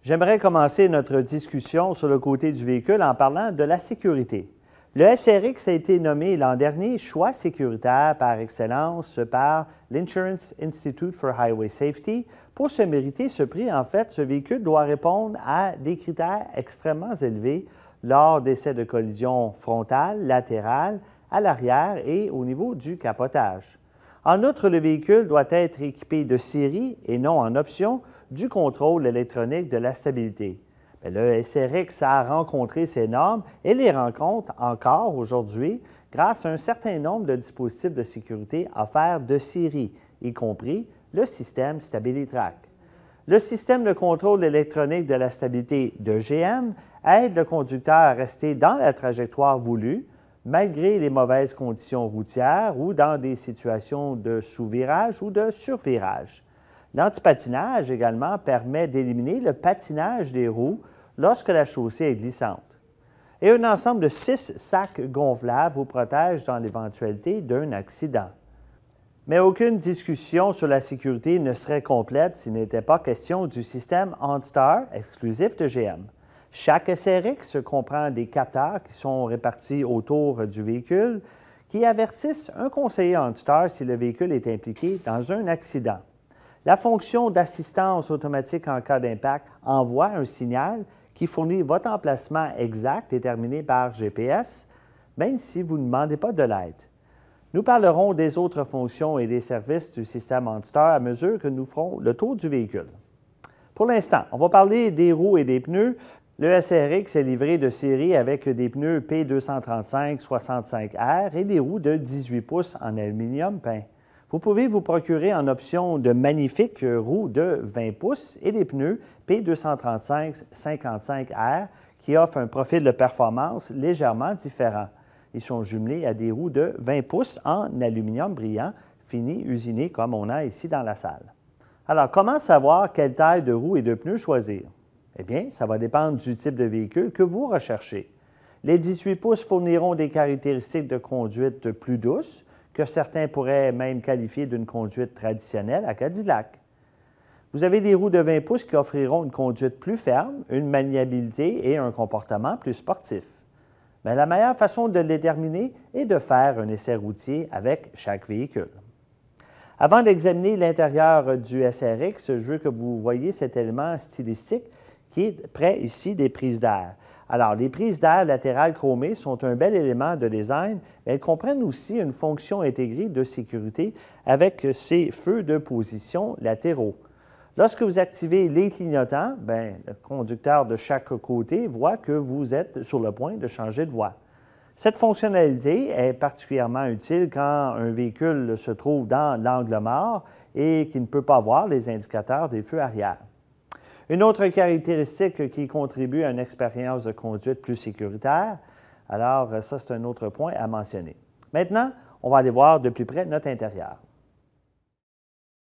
J'aimerais commencer notre discussion sur le côté du véhicule en parlant de la sécurité. Le SRX a été nommé l'an dernier choix sécuritaire par excellence par l'Insurance Institute for Highway Safety. Pour se mériter ce prix, en fait, ce véhicule doit répondre à des critères extrêmement élevés lors d'essais de collision frontale, latérale, à l'arrière et au niveau du capotage. En outre, le véhicule doit être équipé de série et non en option du contrôle électronique de la stabilité. Le SRX a rencontré ces normes et les rencontre encore aujourd'hui grâce à un certain nombre de dispositifs de sécurité offerts de série, y compris le système StabiliTrak. Le système de contrôle électronique de la stabilité de GM aide le conducteur à rester dans la trajectoire voulue, malgré les mauvaises conditions routières ou dans des situations de sous-virage ou de survirage. L'antipatinage également permet d'éliminer le patinage des roues lorsque la chaussée est glissante. Et un ensemble de 6 sacs gonflables vous protège dans l'éventualité d'un accident. Mais aucune discussion sur la sécurité ne serait complète s'il n'était pas question du système OnStar exclusif de GM. Chaque SRX comprend des capteurs qui sont répartis autour du véhicule qui avertissent un conseiller OnStar si le véhicule est impliqué dans un accident. La fonction d'assistance automatique en cas d'impact envoie un signal qui fournit votre emplacement exact déterminé par GPS, même si vous ne demandez pas de l'aide. Nous parlerons des autres fonctions et des services du système OnStar à mesure que nous ferons le tour du véhicule. Pour l'instant, on va parler des roues et des pneus. Le SRX est livré de série avec des pneus P235-65R et des roues de 18 pouces en aluminium peint. Vous pouvez vous procurer en option de magnifiques roues de 20 pouces et des pneus P235-55R qui offrent un profil de performance légèrement différent. Ils sont jumelés à des roues de 20 pouces en aluminium brillant, fini, usiné comme on a ici dans la salle. Alors, comment savoir quelle taille de roues et de pneus choisir? Eh bien, ça va dépendre du type de véhicule que vous recherchez. Les 18 pouces fourniront des caractéristiques de conduite plus douces, que certains pourraient même qualifier d'une conduite traditionnelle à Cadillac. Vous avez des roues de 20 pouces qui offriront une conduite plus ferme, une maniabilité et un comportement plus sportif. Mais la meilleure façon de le déterminer est de faire un essai routier avec chaque véhicule. Avant d'examiner l'intérieur du SRX, je veux que vous voyez cet élément stylistique qui est près ici des prises d'air. Alors, les prises d'air latérales chromées sont un bel élément de design, mais elles comprennent aussi une fonction intégrée de sécurité avec ces feux de position latéraux. Lorsque vous activez les clignotants, le conducteur de chaque côté voit que vous êtes sur le point de changer de voie. Cette fonctionnalité est particulièrement utile quand un véhicule se trouve dans l'angle mort et qu'il ne peut pas voir les indicateurs des feux arrière. Une autre caractéristique qui contribue à une expérience de conduite plus sécuritaire, alors ça c'est un autre point à mentionner. Maintenant, on va aller voir de plus près notre intérieur.